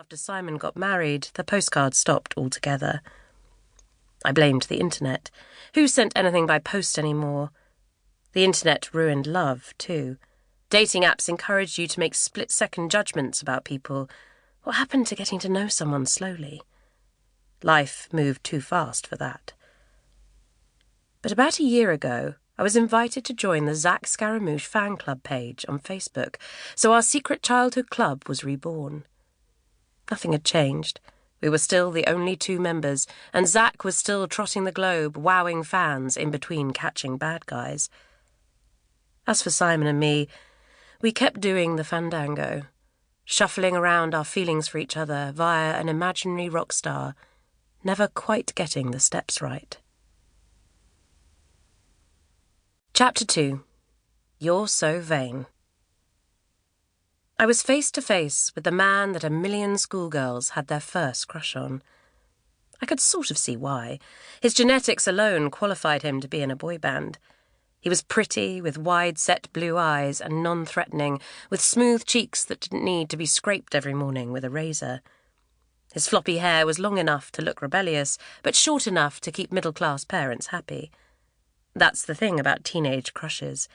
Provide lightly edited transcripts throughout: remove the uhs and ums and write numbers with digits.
After Simon got married, the postcards stopped altogether. I blamed the internet. Who sent anything by post anymore? The internet ruined love, too. Dating apps encouraged you to make split-second judgments about people. What happened to getting to know someone slowly? Life moved too fast for that. But about a year ago, I was invited to join the Zach Scaramouche fan club page on Facebook, so our secret childhood club was reborn. Nothing had changed. We were still the only 2 members, and Zach was still trotting the globe, wowing fans in between catching bad guys. As for Simon and me, we kept doing the fandango, shuffling around our feelings for each other via an imaginary rock star, never quite getting the steps right. Chapter 2. You're So Vain. I was face to face with the man that a million schoolgirls had their first crush on. I could sort of see why. His genetics alone qualified him to be in a boy band. He was pretty, with wide-set blue eyes and non-threatening, with smooth cheeks that didn't need to be scraped every morning with a razor. His floppy hair was long enough to look rebellious, but short enough to keep middle-class parents happy. That's the thing about teenage crushes.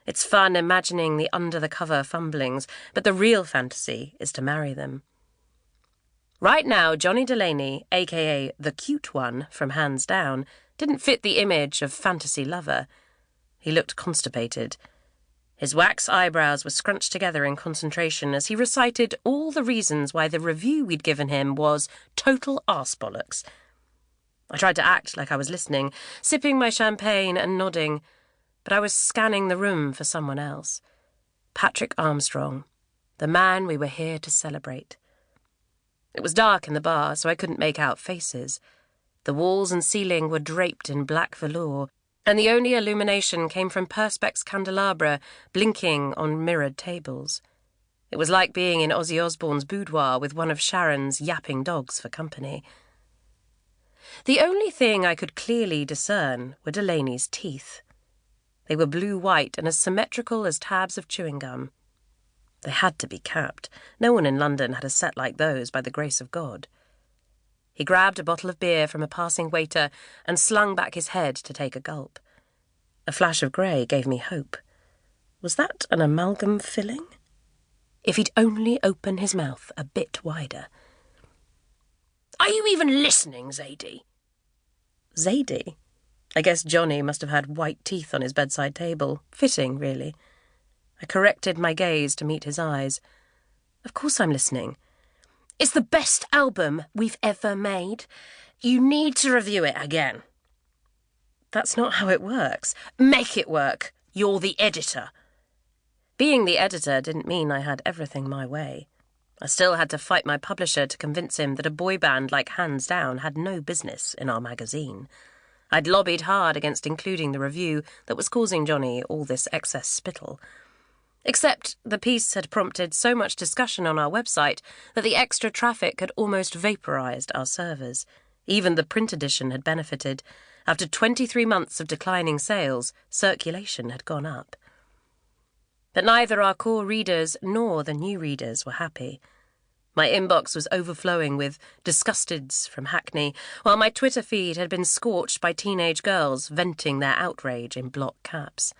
It's fun imagining the under-the-cover fumblings, but the real fantasy is to marry them. Right now, Johnny Delaney, a.k.a. the cute one from Hands Down, didn't fit the image of fantasy lover. He looked constipated. His wax eyebrows were scrunched together in concentration as he recited all the reasons why the review we'd given him was total arse-bollocks. I tried to act like I was listening, sipping my champagne and nodding, but I was scanning the room for someone else. Patrick Armstrong, the man we were here to celebrate. It was dark in the bar, so I couldn't make out faces. The walls and ceiling were draped in black velour, and the only illumination came from perspex candelabra blinking on mirrored tables. It was like being in Ozzy Osbourne's boudoir with one of Sharon's yapping dogs for company. The only thing I could clearly discern were Delaney's teeth. They were blue-white and as symmetrical as tabs of chewing gum. They had to be capped. No one in London had a set like those, by the grace of God. He grabbed a bottle of beer from a passing waiter and slung back his head to take a gulp. A flash of grey gave me hope. Was that an amalgam filling? If he'd only open his mouth a bit wider. "Are you even listening, Zadie?" Zadie? I guess Johnny must have had white teeth on his bedside table. Fitting, really. I corrected my gaze to meet his eyes. Of course I'm listening. "It's the best album we've ever made. You need to review it again." That's not how it works. Make it work. You're the editor. Being the editor didn't mean I had everything my way. I still had to fight my publisher to convince him that a boy band like Hands Down had no business in our magazine. I'd lobbied hard against including the review that was causing Johnny all this excess spittle. Except the piece had prompted so much discussion on our website that the extra traffic had almost vaporised our servers. Even the print edition had benefited. After 23 months of declining sales, circulation had gone up. But neither our core readers nor the new readers were happy. My inbox was overflowing with disgusteds from Hackney, while my Twitter feed had been scorched by teenage girls venting their outrage in block caps.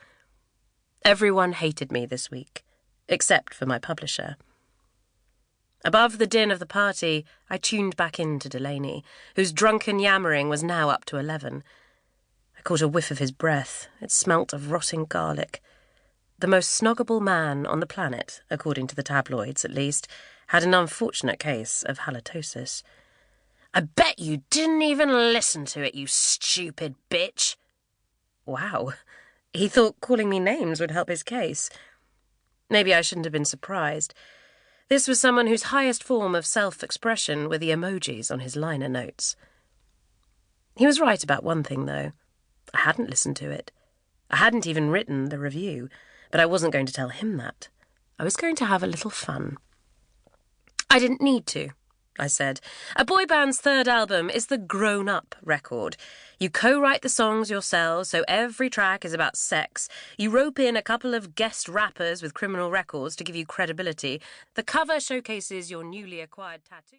Everyone hated me this week, except for my publisher. Above the din of the party, I tuned back into Delaney, whose drunken yammering was now up to 11. I caught a whiff of his breath. It smelt of rotting garlic. The most snoggable man on the planet, according to the tabloids at least, had an unfortunate case of halitosis. "I bet you didn't even listen to it, you stupid bitch." Wow. He thought calling me names would help his case. Maybe I shouldn't have been surprised. This was someone whose highest form of self-expression were the emojis on his liner notes. He was right about one thing, though. I hadn't listened to it. I hadn't even written the review, but I wasn't going to tell him that. I was going to have a little fun. "I didn't need to," I said. "A boy band's third album is the grown-up record. You co-write the songs yourselves, so every track is about sex. You rope in a couple of guest rappers with criminal records to give you credibility. The cover showcases your newly acquired tattoo."